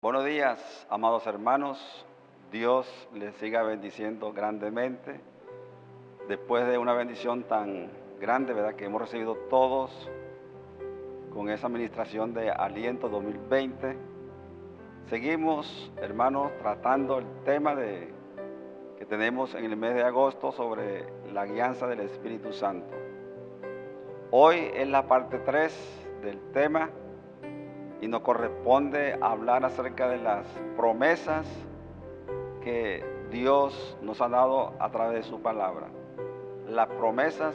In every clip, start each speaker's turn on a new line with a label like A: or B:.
A: Buenos días, amados hermanos. Dios les siga bendiciendo grandemente. Después de una bendición tan grande, ¿verdad?, que hemos recibido todos con esa administración de Aliento 2020. Seguimos, hermanos, tratando el tema que tenemos en el mes de agosto sobre la guianza del Espíritu Santo. Hoy es la parte 3 del tema y nos corresponde hablar acerca de las promesas que Dios nos ha dado a través de su palabra. Las promesas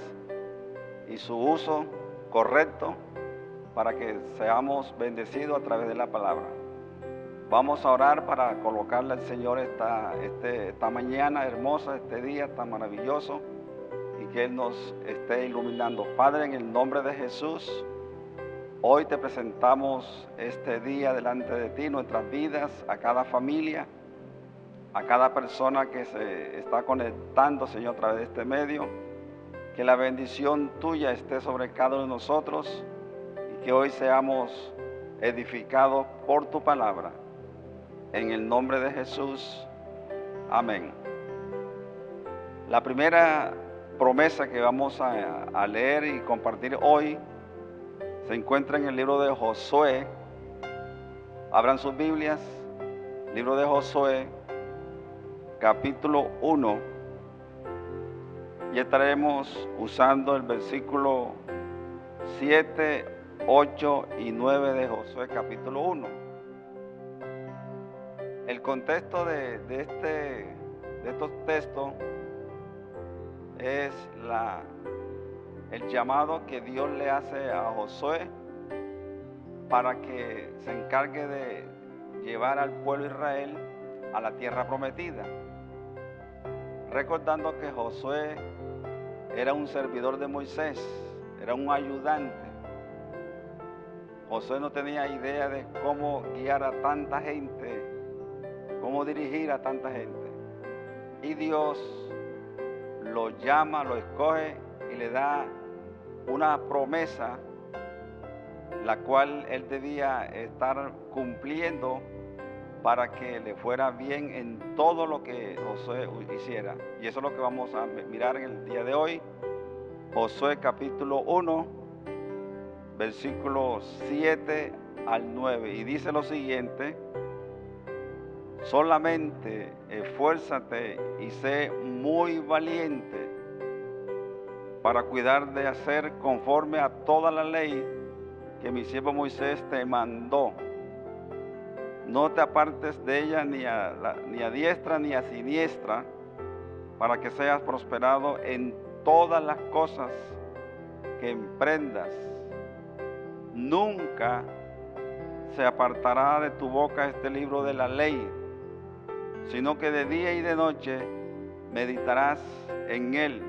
A: y su uso correcto para que seamos bendecidos a través de la palabra. Vamos a orar para colocarle al Señor esta mañana hermosa, este día tan maravilloso, y que Él nos esté iluminando. Padre, en el nombre de Jesús, hoy te presentamos este día delante de ti, nuestras vidas, a cada familia, a cada persona que se está conectando, Señor, a través de este medio. Que la bendición tuya esté sobre cada uno de nosotros y que hoy seamos edificados por tu palabra. En el nombre de Jesús, amén. La primera promesa que vamos a leer y compartir hoy se encuentra en el libro de Josué. Abran sus Biblias, libro de Josué, capítulo 1, y estaremos usando el versículo 7, 8 y 9 de Josué, capítulo 1. El contexto de estos textos es el llamado que Dios le hace a Josué para que se encargue de llevar al pueblo de Israel a la tierra prometida. Recordando que Josué era un servidor de Moisés, era un ayudante. Josué no tenía idea de cómo guiar a tanta gente, cómo dirigir a tanta gente. Y Dios lo llama, lo escoge y le da una promesa, la cual él debía estar cumpliendo para que le fuera bien en todo lo que Josué hiciera. Y eso es lo que vamos a mirar en el día de hoy. Josué capítulo 1, versículos 7 al 9. Y dice lo siguiente: solamente esfuérzate y sé muy valiente para cuidar de hacer conforme a toda la ley que mi siervo Moisés te mandó. No te apartes de ella ni a diestra ni a siniestra, para que seas prosperado en todas las cosas que emprendas. Nunca se apartará de tu boca este libro de la ley, sino que de día y de noche meditarás en él,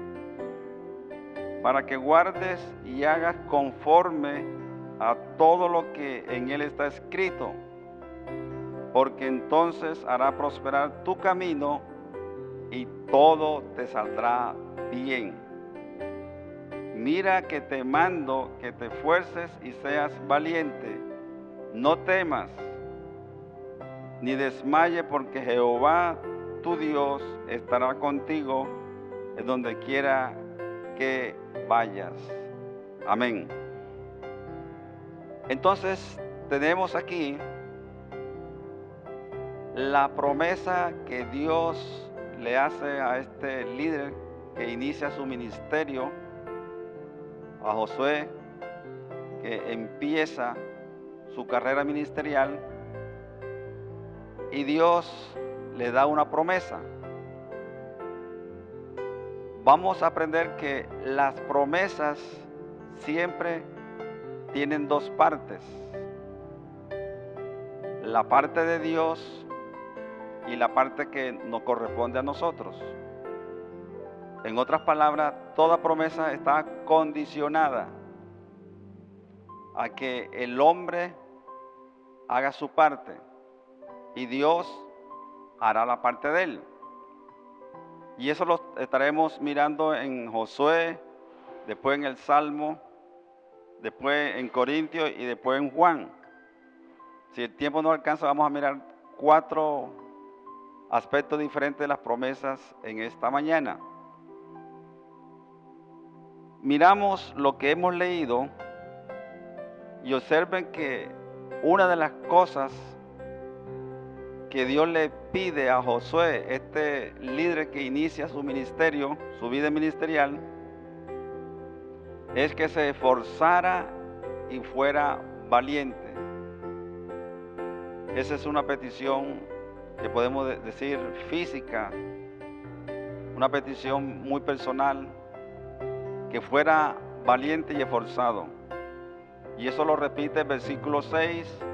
A: para que guardes y hagas conforme a todo lo que en él está escrito, porque entonces hará prosperar tu camino y todo te saldrá bien. Mira que te mando que te esfuerces y seas valiente. No temas ni desmaye, porque Jehová tu Dios estará contigo en donde quiera que vayas. Amén. Entonces tenemos aquí la promesa que Dios le hace a este líder que inicia su ministerio, a Josué, que empieza su carrera ministerial, y Dios le da una promesa. Vamos a aprender que las promesas siempre tienen dos partes: la parte de Dios y la parte que nos corresponde a nosotros. En otras palabras, toda promesa está condicionada a que el hombre haga su parte y Dios hará la parte de él. Y eso lo estaremos mirando en Josué, después en el Salmo, después en Corintios y después en Juan. Si el tiempo no alcanza, vamos a mirar 4 aspectos diferentes de las promesas en esta mañana. Miramos lo que hemos leído y observen que una de las cosas que Dios le pide a Josué, este líder que inicia su ministerio, su vida ministerial, es que se esforzara y fuera valiente. Esa es una petición que podemos decir física, una petición muy personal, que fuera valiente y esforzado. Y eso lo repite el versículo 6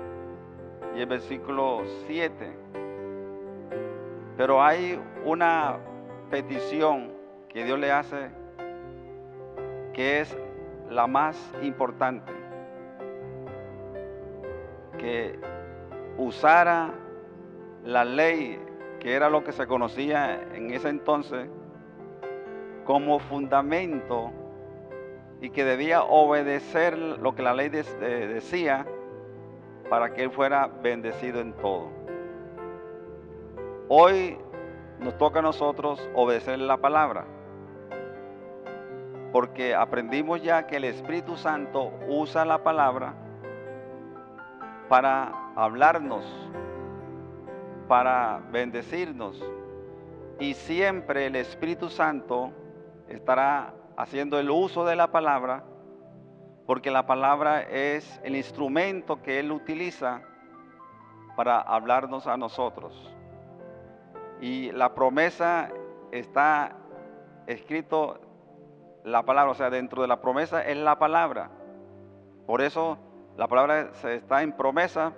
A: y el versículo 7. Pero hay una petición que Dios le hace que es la más importante, que usara la ley, que era lo que se conocía en ese entonces, como fundamento y que debía obedecer lo que la ley decía para que él fuera bendecido en todo. Hoy nos toca a nosotros obedecer la palabra, porque aprendimos ya que el Espíritu Santo usa la palabra para hablarnos, para bendecirnos, y siempre el Espíritu Santo estará haciendo el uso de la palabra, porque la palabra es el instrumento que Él utiliza para hablarnos a nosotros. Y la promesa está escrito la palabra, o sea, dentro de la promesa es la palabra. Por eso la palabra está en promesa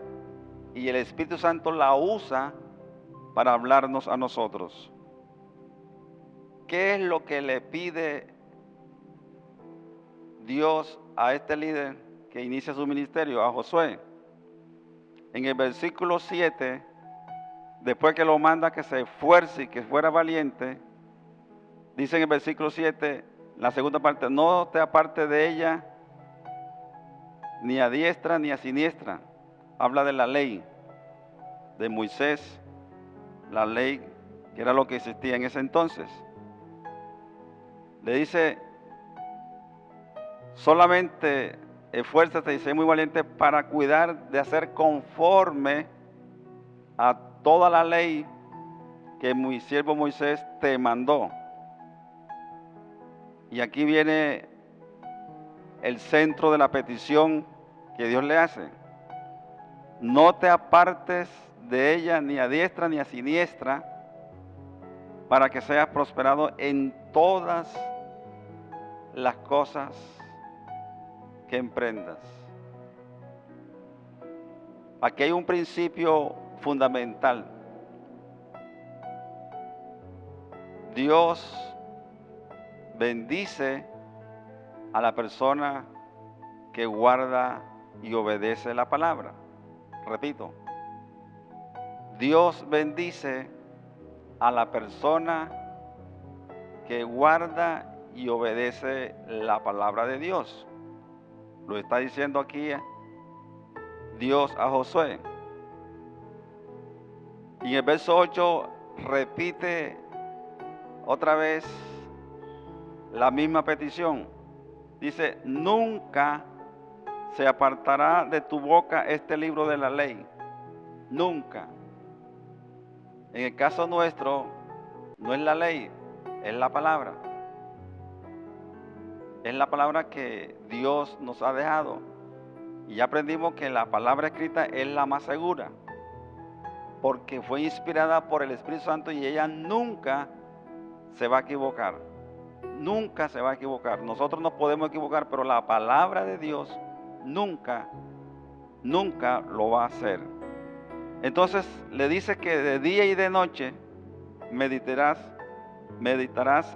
A: y el Espíritu Santo la usa para hablarnos a nosotros. ¿Qué es lo que le pide Dios a este líder que inicia su ministerio, a Josué? En el versículo 7, después que lo manda que se esfuerce y que fuera valiente, dice en el versículo 7, la segunda parte, no te apartes de ella ni a diestra ni a siniestra. Habla de la ley de Moisés, la ley que era lo que existía en ese entonces. Le dice, solamente esfuérzate y sé muy valiente para cuidar de hacer conforme a toda la ley que mi siervo Moisés te mandó. Y aquí viene el centro de la petición que Dios le hace. No te apartes de ella ni a diestra ni a siniestra, para que seas prosperado en todas las cosas que emprendas. Aquí hay un principio fundamental. Dios bendice a la persona que guarda y obedece la palabra. Repito, Dios bendice a la persona que guarda y obedece la palabra de Dios. Lo está diciendo aquí Dios a Josué. Y en el verso 8 repite otra vez la misma petición. Dice, nunca se apartará de tu boca este libro de la ley. Nunca. En el caso nuestro, no es la ley, es la palabra. Es la palabra que Dios nos ha dejado. Y ya aprendimos que la palabra escrita es la más segura, porque fue inspirada por el Espíritu Santo y ella nunca se va a equivocar. Nunca se va a equivocar. Nosotros nos podemos equivocar, pero la palabra de Dios nunca lo va a hacer. Entonces le dice que de día y de noche meditarás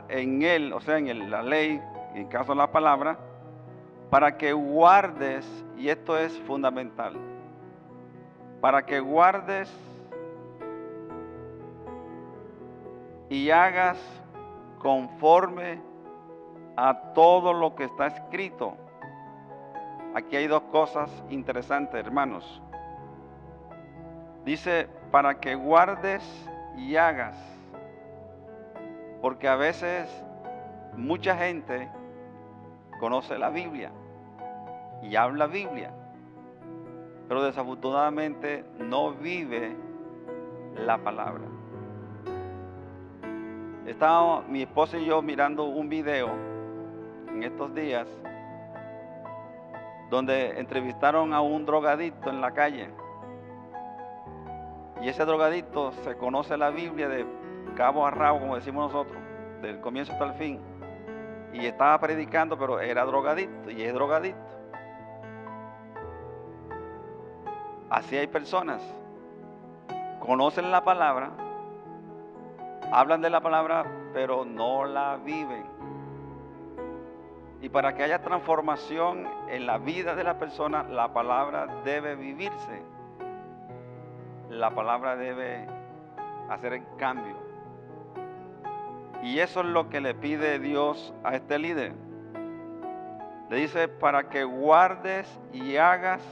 A: en él, o sea, en la ley, en caso de la palabra, para que guardes, y esto es fundamental, para que guardes y hagas conforme a todo lo que está escrito. Aquí hay dos cosas interesantes, hermanos. Dice, para que guardes y hagas. Porque a veces mucha gente conoce la Biblia y habla Biblia, pero desafortunadamente no vive la palabra. Estaba mi esposa y yo mirando un video en estos días donde entrevistaron a un drogadicto en la calle. Y ese drogadicto se conoce la Biblia de cabo a rabo, como decimos nosotros, del comienzo hasta el fin. Y estaba predicando, pero era drogadicto y es drogadicto. Así hay personas, conocen la palabra, hablan de la palabra, pero no la viven. Y para que haya transformación en la vida de la persona, la palabra debe vivirse. La palabra debe hacer el cambio. Y eso es lo que le pide Dios a este líder. Le dice, para que guardes y hagas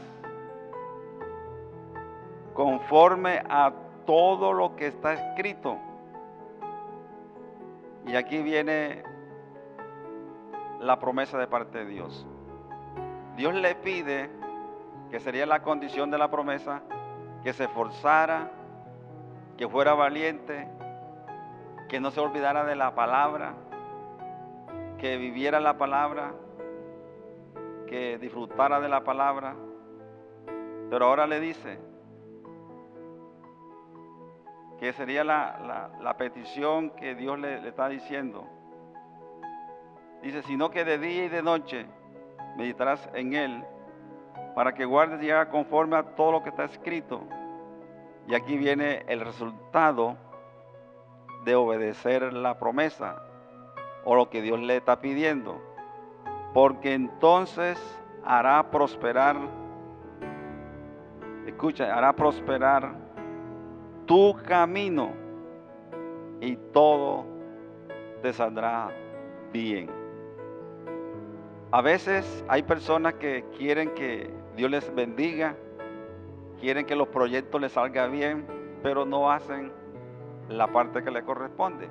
A: conforme a todo lo que está escrito. Y aquí viene la promesa de parte de Dios. Dios le pide, que sería la condición de la promesa, que se esforzara, que fuera valiente, que no se olvidara de la palabra, que viviera la palabra, que disfrutara de la palabra. Pero ahora le dice que sería la petición que Dios le está diciendo. Dice, sino que de día y de noche meditarás en él, para que guardes y hagas conforme a todo lo que está escrito. Y aquí viene el resultado de obedecer la promesa o lo que Dios le está pidiendo. Porque entonces hará prosperar, escucha, hará prosperar tu camino y todo te saldrá bien. A veces hay personas que quieren que Dios les bendiga, quieren que los proyectos les salgan bien, pero no hacen la parte que le corresponde,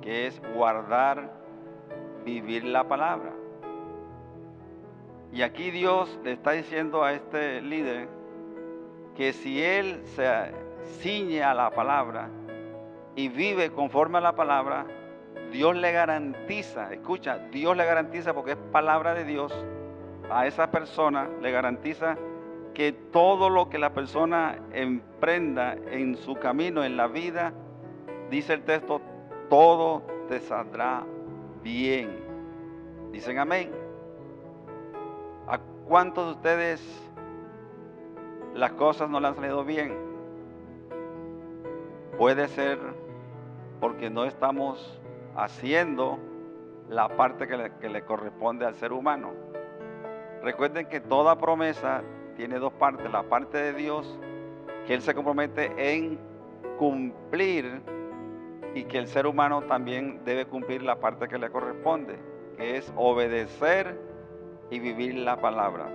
A: que es guardar, vivir la palabra. Y aquí Dios le está diciendo a este líder que si él se ciñe a la palabra y vive conforme a la palabra, Dios le garantiza, escucha, Dios le garantiza, porque es palabra de Dios, a esa persona le garantiza que todo lo que la persona emprenda en su camino, en la vida, dice el texto, todo te saldrá bien. Dicen amén. ¿A cuántos de ustedes las cosas no le han salido bien? Puede ser porque no estamos haciendo la parte que le corresponde al ser humano. Recuerden que toda promesa tiene dos partes. La parte de Dios, que Él se compromete en cumplir, y que el ser humano también debe cumplir la parte que le corresponde, que es obedecer y vivir la palabra.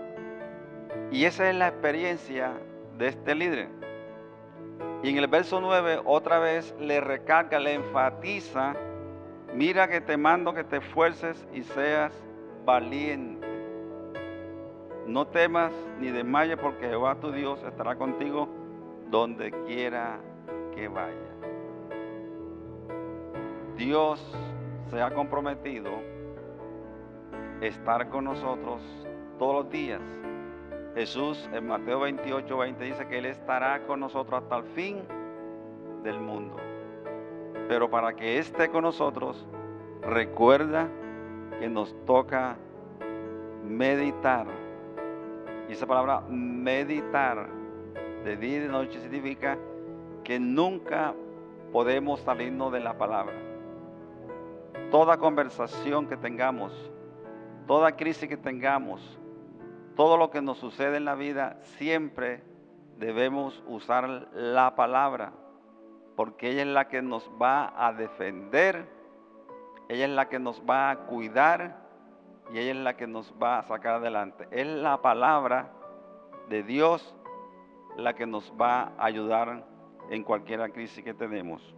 A: Y esa es la experiencia de este líder. Y en el verso 9 otra vez le recalca, le enfatiza, mira que te mando que te esfuerces y seas valiente. No temas ni desmayes, porque Jehová tu Dios estará contigo donde quiera que vaya. Dios se ha comprometido a estar con nosotros todos los días. Jesús en Mateo 28:20 dice que Él estará con nosotros hasta el fin del mundo. Pero para que esté con nosotros, recuerda que nos toca meditar. Y esa palabra meditar de día y de noche significa que nunca podemos salirnos de la palabra. Toda conversación que tengamos, toda crisis que tengamos, todo lo que nos sucede en la vida, siempre debemos usar la palabra, porque ella es la que nos va a defender, ella es la que nos va a cuidar y ella es la que nos va a sacar adelante. Es la palabra de Dios la que nos va a ayudar en cualquier crisis que tenemos.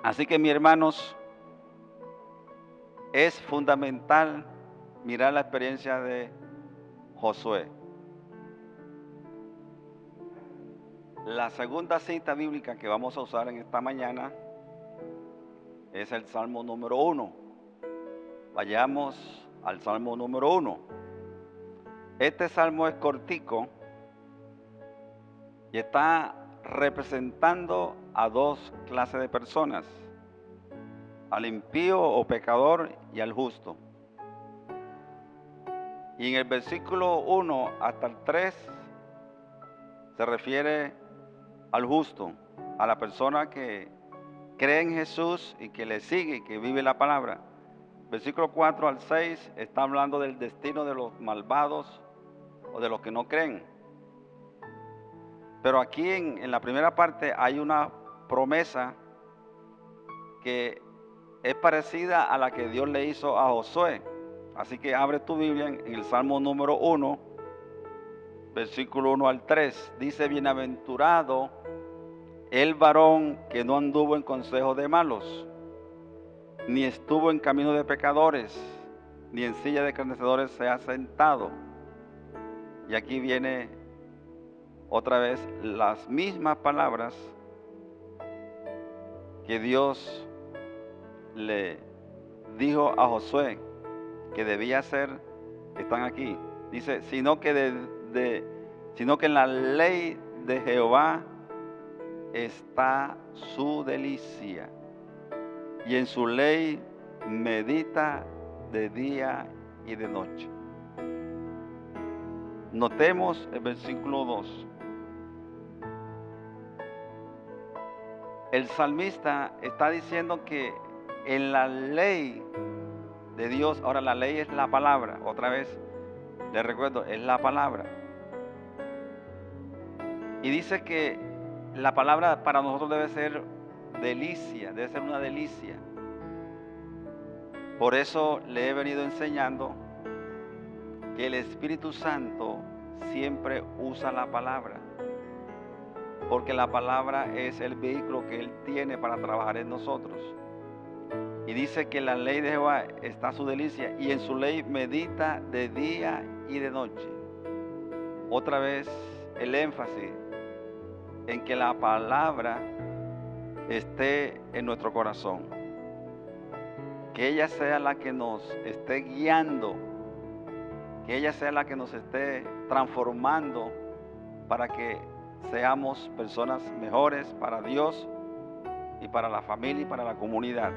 A: Así que, mis hermanos, es fundamental mirar la experiencia de Josué. La segunda cita bíblica que vamos a usar en esta mañana es el Salmo número 1. Vayamos al Salmo número 1. Este salmo es cortico y está representando a dos clases de personas: al impío o pecador y al justo. Y en el versículo 1 hasta el 3 se refiere al justo, a la persona que cree en Jesús y que le sigue y que vive la palabra. Versículo 4 al 6 está hablando del destino de los malvados o de los que no creen. Pero aquí en la primera parte hay una promesa que es parecida a la que Dios le hizo a Josué. Así que abre tu Biblia en el Salmo número 1, versículo 1 al 3. Dice: bienaventurado el varón que no anduvo en consejo de malos, ni estuvo en camino de pecadores, ni en silla de escarnecedores se ha sentado. Y aquí viene otra vez las mismas palabras que Dios le dijo a Josué que debía hacer, están aquí. Dice: sino que en la ley de Jehová está su delicia, y en su ley medita de día y de noche. Notemos el versículo 2. El salmista está diciendo que en la ley de Dios, ahora la ley es la palabra, otra vez les recuerdo, es la palabra. Y dice que la palabra para nosotros debe ser delicia, debe ser una delicia. Por eso le he venido enseñando que el Espíritu Santo siempre usa la palabra, porque la palabra es el vehículo que Él tiene para trabajar en nosotros. Y dice que la ley de Jehová está su delicia, y en su ley medita de día y de noche. Otra vez el énfasis en que la palabra esté en nuestro corazón, que ella sea la que nos esté guiando, que ella sea la que nos esté transformando para que seamos personas mejores para Dios y para la familia y para la comunidad.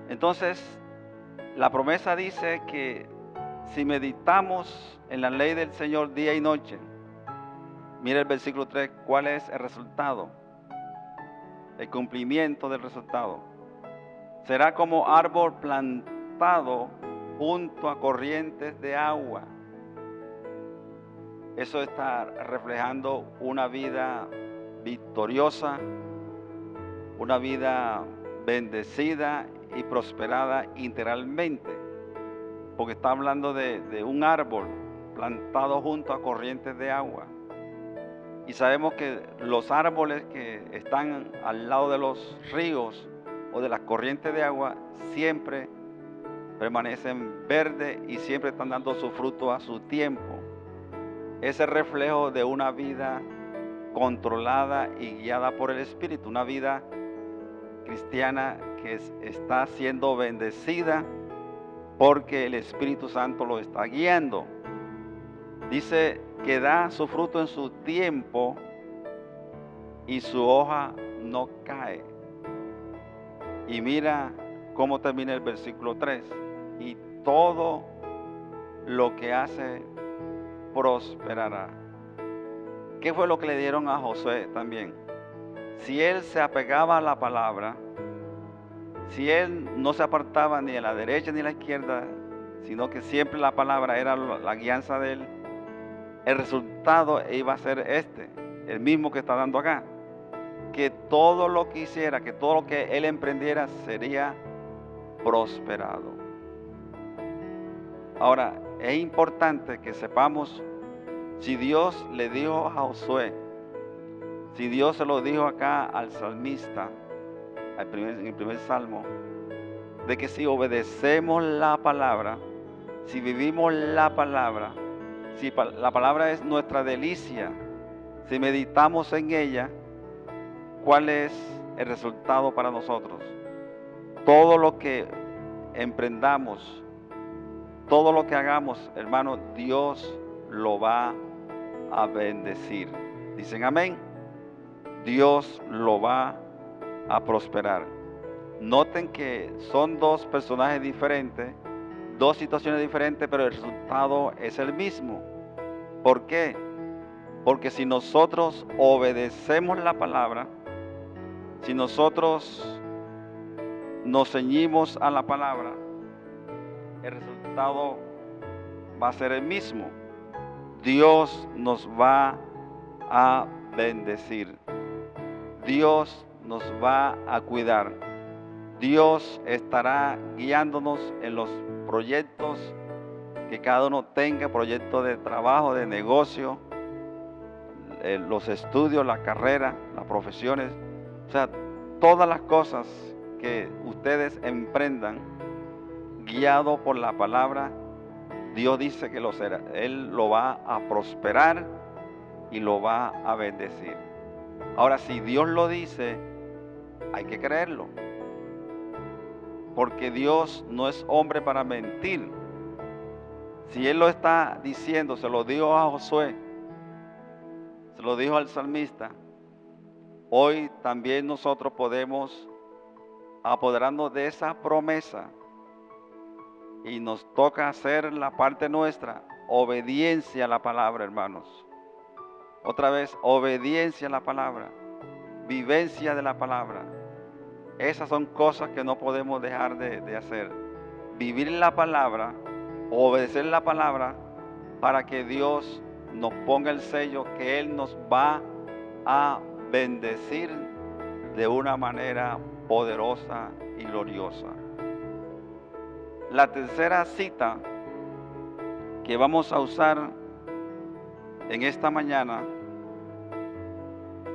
A: Entonces, la promesa dice que si meditamos en la ley del Señor día y noche, mira el versículo 3, ¿cuál es el resultado? El cumplimiento del resultado. Será como árbol plantado junto a corrientes de agua. Eso está reflejando una vida victoriosa, una vida bendecida y prosperada integralmente, porque está hablando de un árbol plantado junto a corrientes de agua. Y sabemos que los árboles que están al lado de los ríos o de las corrientes de agua siempre permanecen verdes y siempre están dando su fruto a su tiempo. Es el reflejo de una vida controlada y guiada por el Espíritu, una vida cristiana que está siendo bendecida porque el Espíritu Santo lo está guiando. Dice que da su fruto en su tiempo y su hoja no cae. Y mira cómo termina el versículo 3. Y todo lo que hace prosperará. ¿Qué fue lo que le dieron a Josué también? Si él se apegaba a la palabra, si él no se apartaba ni a la derecha ni a la izquierda, sino que siempre la palabra era la guianza de él, el resultado iba a ser el mismo que está dando acá. Que todo lo que hiciera, que todo lo que él emprendiera sería prosperado. Ahora, es importante que sepamos Si Dios le dijo a Josué, si Dios se lo dijo acá al salmista, en el primer salmo, de que si obedecemos la palabra, si vivimos la palabra, si la palabra es nuestra delicia, si meditamos en ella, ¿cuál es el resultado para nosotros? Todo lo que emprendamos, todo lo que hagamos, hermano, Dios lo va a bendecir. Dicen amén. Dios lo va a prosperar. Noten que son dos personajes diferentes, dos situaciones diferentes, pero el resultado es el mismo. ¿Por qué? Porque si nosotros obedecemos la palabra, si nosotros nos ceñimos a la palabra, el resultado va a ser el mismo. Dios nos va a bendecir. Dios nos va a cuidar. Dios estará guiándonos en los proyectos que cada uno tenga, proyectos de trabajo, de negocio, los estudios, la carrera, las profesiones. O sea, todas las cosas que ustedes emprendan, guiado por la palabra, Dios dice que lo será. Él lo va a prosperar y lo va a bendecir. Ahora, si Dios lo dice, hay que creerlo. Porque Dios no es hombre para mentir. Si Él lo está diciendo, se lo dijo a Josué, se lo dijo al salmista, hoy también nosotros podemos apoderarnos de esa promesa y nos toca hacer la parte nuestra, obediencia a la palabra, hermanos. Otra vez, obediencia a la palabra, vivencia de la palabra. Esas son cosas que no podemos dejar de hacer. Vivir la palabra, obedecer la palabra, para que Dios nos ponga el sello que Él nos va a bendecir de una manera poderosa y gloriosa. La tercera cita que vamos a usar en esta mañana,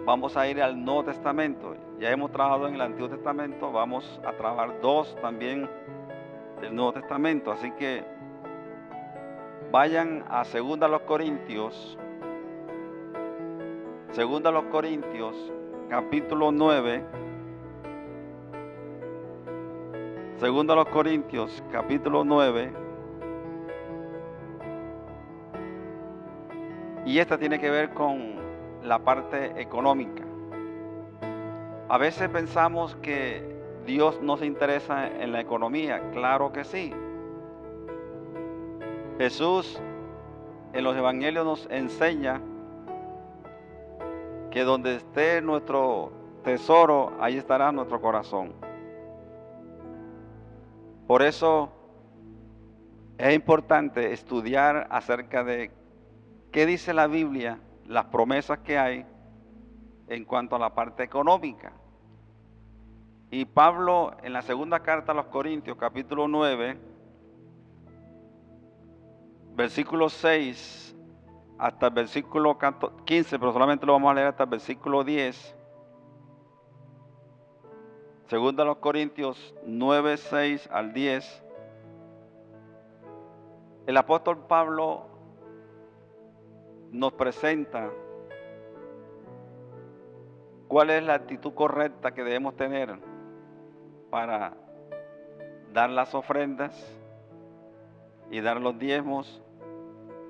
A: vamos a ir al Nuevo Testamento. Ya hemos trabajado en el Antiguo Testamento, vamos a trabajar dos también del Nuevo Testamento. Así que vayan a 2 Corintios, capítulo 9. 2 Corintios, capítulo 9. Y esta tiene que ver con la parte económica. A veces pensamos que Dios no se interesa en la economía. Claro que sí. Jesús en los evangelios nos enseña que donde esté nuestro tesoro, ahí estará nuestro corazón. Por eso es importante estudiar acerca de qué dice la Biblia, las promesas que hay en cuanto a la parte económica. Y Pablo en la segunda carta a los Corintios, capítulo 9, versículo 6 hasta el versículo 15, pero solamente lo vamos a leer hasta el versículo 10. Segunda a los Corintios 9, 6 al 10. El apóstol Pablo nos presenta cuál es la actitud correcta que debemos tener para dar las ofrendas y dar los diezmos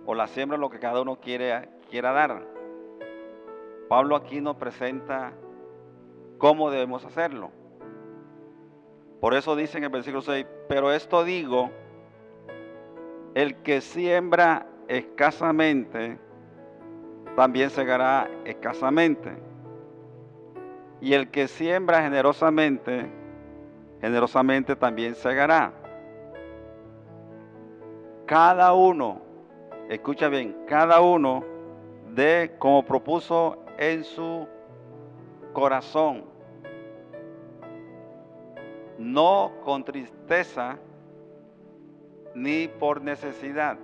A: o la siembra, lo que cada uno quiera dar. Pablo aquí nos presenta cómo debemos hacerlo. Por eso dice en el versículo 6, pero esto digo, el que siembra escasamente, también segará escasamente. Y el que siembra generosamente, generosamente también segará. Cada uno, escucha bien, cada uno dé como propuso en su corazón, no con tristeza ni por necesidad,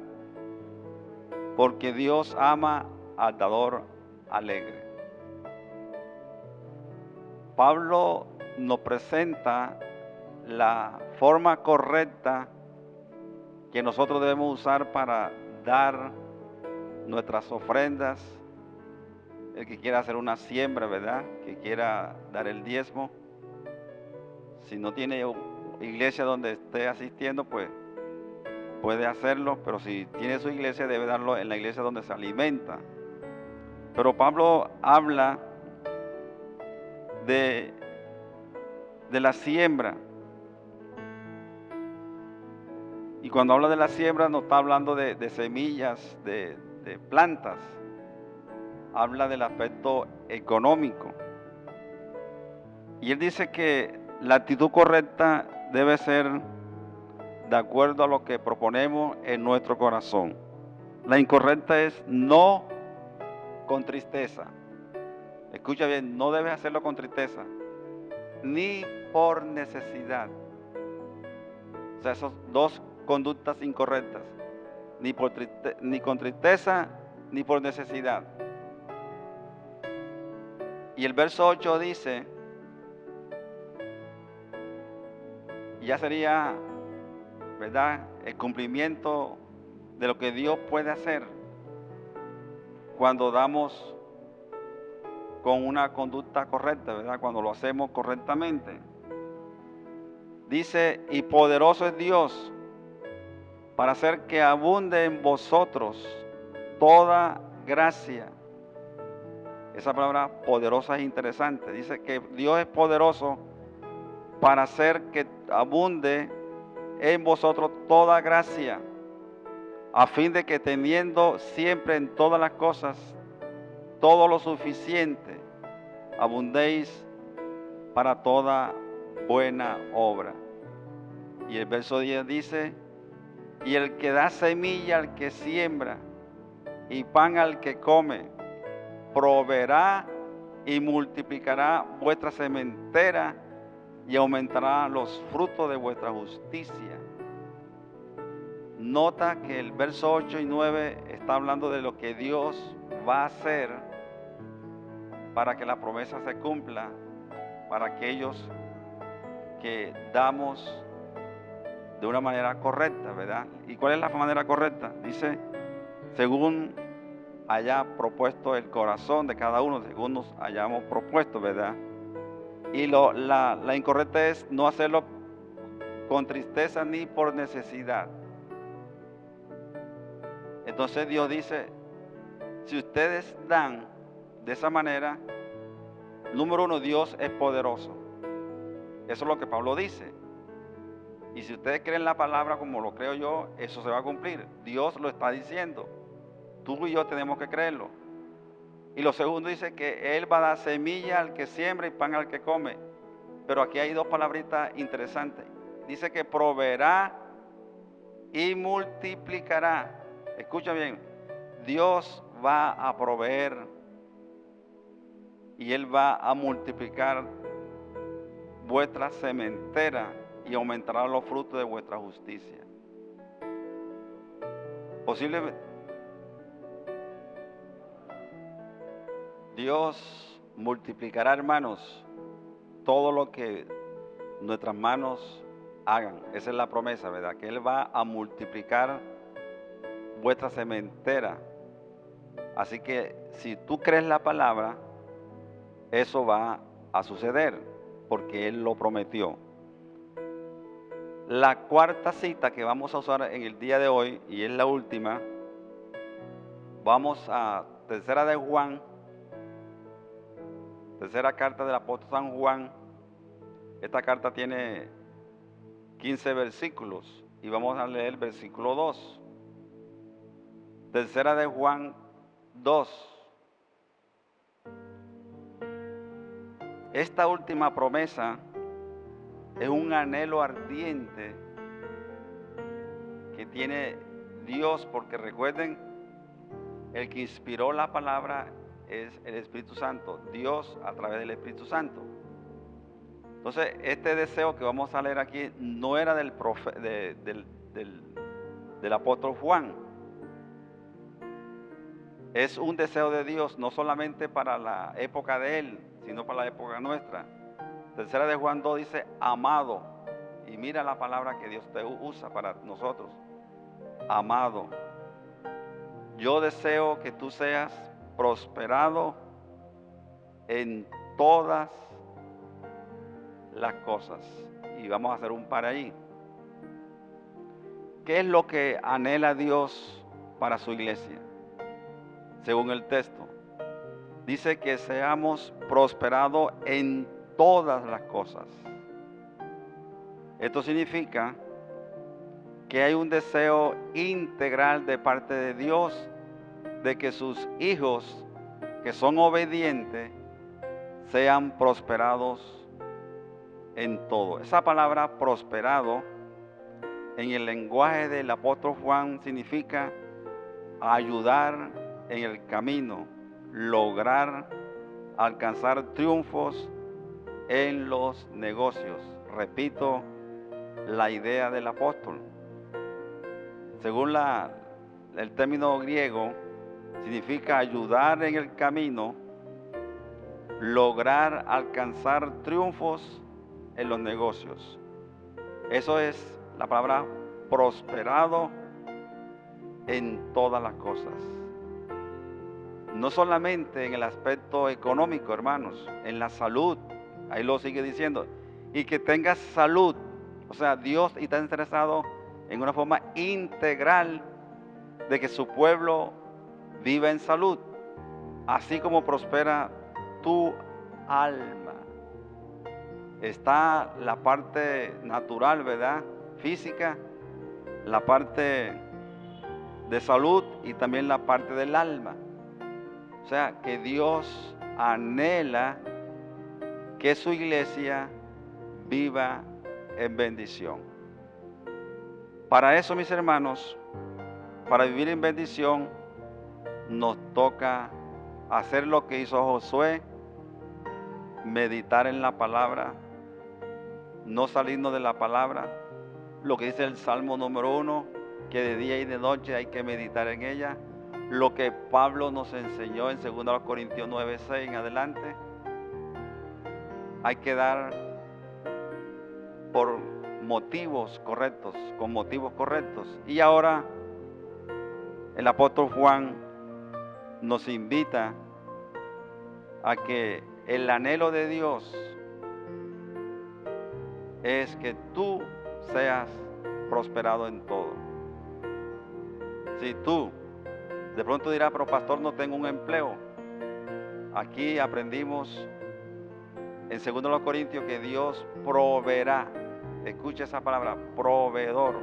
A: porque Dios ama al dador alegre. Pablo nos presenta la forma correcta que nosotros debemos usar para dar nuestras ofrendas. El que quiera hacer una siembra, ¿verdad? Que quiera dar el diezmo. Si no tiene iglesia donde esté asistiendo, pues puede hacerlo, pero si tiene su iglesia, debe darlo en la iglesia donde se alimenta. Pero Pablo habla de la siembra. Y cuando habla de la siembra, no está hablando de semillas, de plantas. Habla del aspecto económico. Y él dice que la actitud correcta debe ser de acuerdo a lo que proponemos en nuestro corazón. La incorrecta es no con tristeza. Escucha bien, no debes hacerlo con tristeza, ni por necesidad. O sea, esas dos conductas incorrectas, ni con tristeza, ni por necesidad. Y el verso 8 dice, ya sería, ¿verdad?, el cumplimiento de lo que Dios puede hacer cuando damos con una conducta correcta, ¿verdad?, cuando lo hacemos correctamente. Dice, y poderoso es Dios para hacer que abunde en vosotros toda gracia. Esa palabra poderosa es interesante. Dice que Dios es poderoso para hacer que abunde en vosotros toda gracia, a fin de que teniendo siempre en todas las cosas todo lo suficiente, abundéis para toda buena obra. Y el verso 10 dice, y el que da semilla al que siembra y pan al que come, proveerá y multiplicará vuestra sementera y aumentará los frutos de vuestra justicia. Nota que el verso 8 y 9 está hablando de lo que Dios va a hacer para que la promesa se cumpla para aquellos que damos de una manera correcta, ¿verdad? ¿Y cuál es la manera correcta? Dice, según haya propuesto el corazón de cada uno, según nos hayamos propuesto, ¿verdad? Y la incorrecta es no hacerlo con tristeza ni por necesidad. Entonces Dios dice, si ustedes dan de esa manera, número uno, Dios es poderoso. Eso es lo que Pablo dice. Y si ustedes creen la palabra como lo creo yo, eso se va a cumplir. Dios lo está diciendo. Tú y yo tenemos que creerlo. Y lo segundo dice que Él va a dar semilla al que siembra y pan al que come. Pero aquí hay dos palabritas interesantes. Dice que proveerá y multiplicará. Escucha bien, Dios va a proveer y Él va a multiplicar vuestra sementera y aumentará los frutos de vuestra justicia. Posiblemente Dios multiplicará, hermanos, todo lo que nuestras manos hagan. Esa es la promesa, ¿verdad? Que Él va a multiplicar vuestra sementera. Así que si tú crees la palabra, eso va a suceder, porque Él lo prometió. La cuarta cita que vamos a usar en el día de hoy, y es la última, vamos a tercera de Juan, tercera carta del apóstol San Juan. Esta carta tiene 15 versículos y vamos a leer el versículo 2. Tercera de Juan 2. Esta última promesa es un anhelo ardiente que tiene Dios, porque recuerden, el que inspiró la palabra es el Espíritu Santo, Dios a través del Espíritu Santo. Entonces, este deseo que vamos a leer aquí no era del apóstol Juan, Es un deseo de Dios, no solamente para la época de Él, sino para la época nuestra. Tercera de Juan 2 dice, amado. Y mira la palabra que Dios te usa para nosotros. Amado. Yo deseo que tú seas prosperado en todas las cosas. Y vamos a hacer un par ahí. ¿Qué es lo que anhela Dios para su iglesia? Según el texto, dice que seamos prosperados en todas las cosas. Esto significa que hay un deseo integral de parte de Dios de que sus hijos que son obedientes sean prosperados en todo. Esa palabra prosperado en el lenguaje del apóstol Juan significa ayudar en el camino, lograr alcanzar triunfos en los negocios. Repito la idea del apóstol. Según el término griego, significa ayudar en el camino, lograr alcanzar triunfos en los negocios. Eso es la palabra prosperado en todas las cosas. No solamente en el aspecto económico, hermanos, en la salud. Ahí lo sigue diciendo. Y que tengas salud. O sea, Dios está interesado en una forma integral de que su pueblo viva en salud, así como prospera tu alma. Está la parte natural, ¿verdad? Física, la parte de salud y también la parte del alma. O sea, que Dios anhela que su iglesia viva en bendición. Para eso, mis hermanos, para vivir en bendición, nos toca hacer lo que hizo Josué, meditar en la palabra, no salirnos de la palabra, lo que dice el Salmo número 1, que de día y de noche hay que meditar en ella, lo que Pablo nos enseñó en 2 Corintios 9:6 en adelante. Hay que dar por motivos correctos, con motivos correctos. Y ahora el apóstol Juan nos invita a que el anhelo de Dios es que tú seas prosperado en todo. Si tú de pronto dirás, pero pastor, no tengo un empleo. Aquí aprendimos en 2 Corintios que Dios proveerá. Escucha esa palabra, proveedor.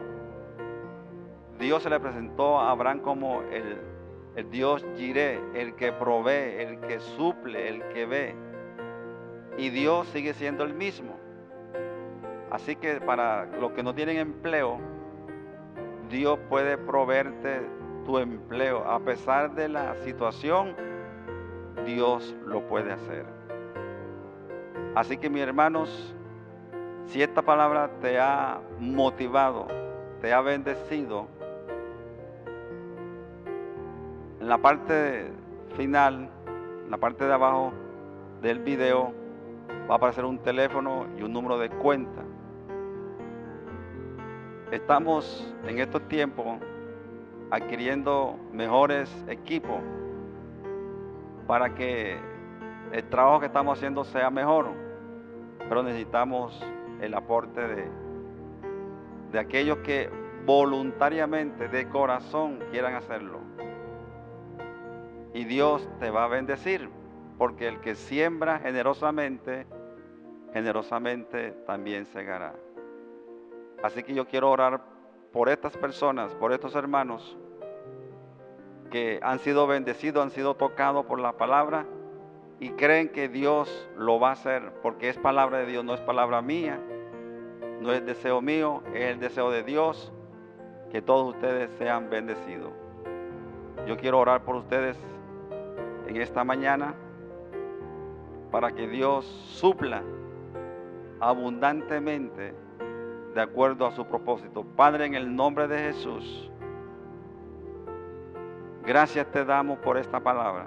A: Dios se le presentó a Abraham como el Dios Jireh, el que provee, el que suple, el que ve. Y Dios sigue siendo el mismo. Así que para los que no tienen empleo, Dios puede proveerte tu empleo. A pesar de la situación, Dios lo puede hacer. Así que, mis hermanos, si esta palabra te ha motivado, te ha bendecido, en la parte final, en la parte de abajo del video, va a aparecer un teléfono y un número de cuenta. Estamos en estos tiempos adquiriendo mejores equipos para que el trabajo que estamos haciendo sea mejor, pero necesitamos el aporte de aquellos que voluntariamente, de corazón, quieran hacerlo. Y Dios te va a bendecir, porque el que siembra generosamente, generosamente también segará. Así que yo quiero orar por estas personas, por estos hermanos que han sido bendecidos, han sido tocados por la palabra y creen que Dios lo va a hacer, porque es palabra de Dios, no es palabra mía, no es deseo mío, es el deseo de Dios, que todos ustedes sean bendecidos. Yo quiero orar por ustedes en esta mañana para que Dios supla abundantemente de acuerdo a su propósito. Padre, en el nombre de Jesús, Gracias te damos por esta palabra.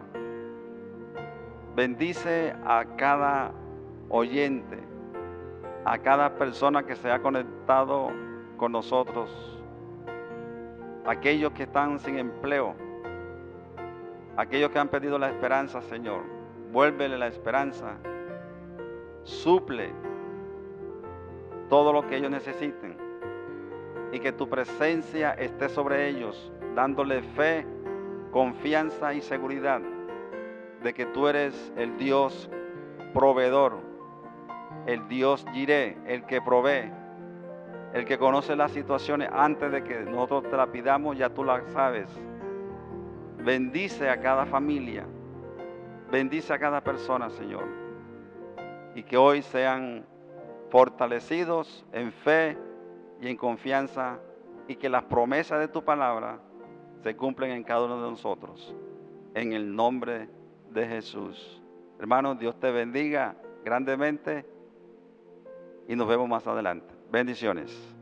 A: Bendice a cada oyente, a cada persona que se ha conectado con nosotros, aquellos que están sin empleo, aquellos que han perdido la esperanza, Señor. Vuélvele la esperanza, suple todo lo que ellos necesiten y que tu presencia esté sobre ellos, dándole fe, confianza y seguridad de que tú eres el Dios proveedor, el Dios Jireh, el que provee, el que conoce las situaciones antes de que nosotros te la pidamos, ya tú la sabes. Bendice a cada familia, bendice a cada persona, Señor, y que hoy sean fortalecidos en fe y en confianza, y que las promesas de tu palabra se cumplen en cada uno de nosotros, en el nombre de Jesús. Hermanos, Dios te bendiga grandemente y nos vemos más adelante. Bendiciones.